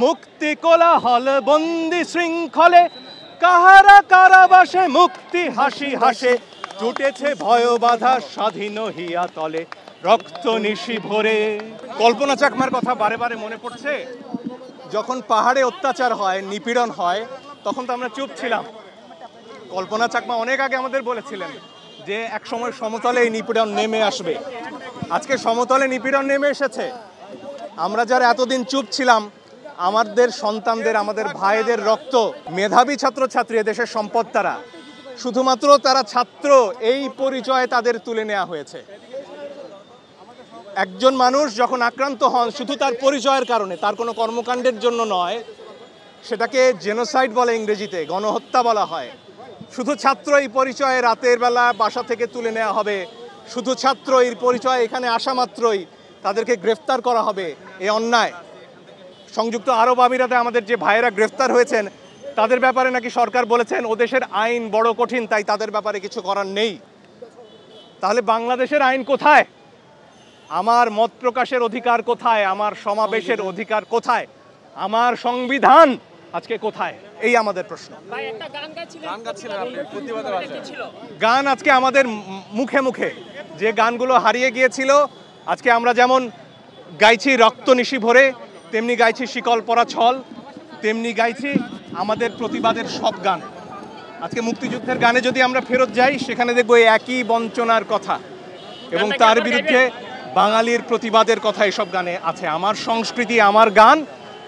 মুক্তি কোলাহল বন্দি শৃঙ্খলে, কাহারা কারাবাসে মুক্তি হাসি হাসে, জুটেছে ভয় বাধা স্বাধীন হিয়া তলে, রক্ত নিশি ভরে। কল্পনা চাকমার কথা বারে বারে মনে পড়ছে। যখন পাহাড়ে অত্যাচার হয়, নিপীড়ন হয়, তখন তো আমরা চুপ ছিলাম। কল্পনা চাকমা অনেক আগে আমাদের বলেছিলেন যে এক সময় সমতলে এই নিপীড়ন নেমে আসবে। আজকে সমতলে নিপীড়ন নেমে এসেছে। আমরা যারা এতদিন চুপ ছিলাম, আমাদের সন্তানদের, আমাদের ভাইদের রক্ত, মেধাবী ছাত্রছাত্রী, দেশের সম্পদ, তারা শুধুমাত্র তারা ছাত্র এই পরিচয়ে তাদের তুলে নেওয়া হয়েছে। একজন মানুষ যখন আক্রান্ত হন শুধু তার পরিচয়ের কারণে, তার কোনো কর্মকাণ্ডের জন্য নয়, সেটাকে জেনোসাইড বলে, ইংরেজিতে গণহত্যা বলা হয়। শুধু ছাত্র এই পরিচয়ে রাতের বেলা বাসা থেকে তুলে নেওয়া হবে, শুধু ছাত্র এই পরিচয়ে এখানে আসা মাত্রই তাদেরকে গ্রেফতার করা হবে, এ অন্যায়। সংযুক্ত আরব আমিরাতে আমাদের যে ভাইয়েরা গ্রেফতার হয়েছেন, তাদের ব্যাপারে নাকি সরকার বলেছেন ও দেশের আইন বড় কঠিন, তাই তাদের ব্যাপারে কিছু করার নেই। তাহলে বাংলাদেশের আইন কোথায়? আমার মত প্রকাশের অধিকার কোথায়? আমার সমাবেশের অধিকার কোথায়? আমার সংবিধান আজকে কোথায়? এই আমাদের প্রশ্ন। গান আজকে আমাদের মুখে মুখে, যে গানগুলো হারিয়ে গিয়েছিল, আজকে আমরা যেমন গাইছি রক্ত নিশি ভরে, তেমনি গাইছি শিকল পরা ছল, তেমনি গাইছি আমাদের প্রতিবাদের সব গান। আজকে মুক্তিযুদ্ধের গানে যদি আমরা ফেরত যাই, সেখানে দেখবো একই বঞ্চনার কথা এবং তার বিরুদ্ধে বাঙালির প্রতিবাদের কথা এসব গানে আছে। আমার সংস্কৃতি, আমার গান,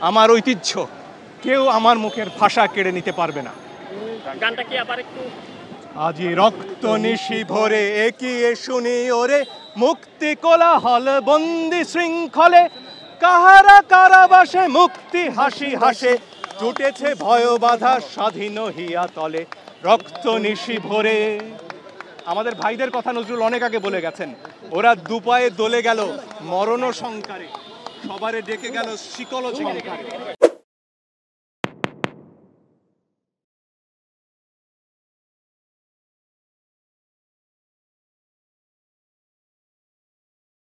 আমার ঐতিহ্য, কেউ আমার মুখের ভাষা কেড়ে নিতে পারবে না। গানটা কি আবার একটু? আজি রক্ত নিশি ভরে একিয়ে শুনি ওরে, মুক্তি কোলাহল বন্দি শৃঙ্খলে, কাহারা কারাবাসে মুক্তি হাসি হাসে, জুটেছে ভয় বাধা স্বাধীন হিয়া তলে, রক্ত নিশি ভরে। আমাদের ভাইদের কথা নজরুল অনেক আগে বলে গেছেন। ওরা দুপায়ে দলে গেল মরণ সংকারে, সবারে ডেকে গেল শিকল ঝংকারে।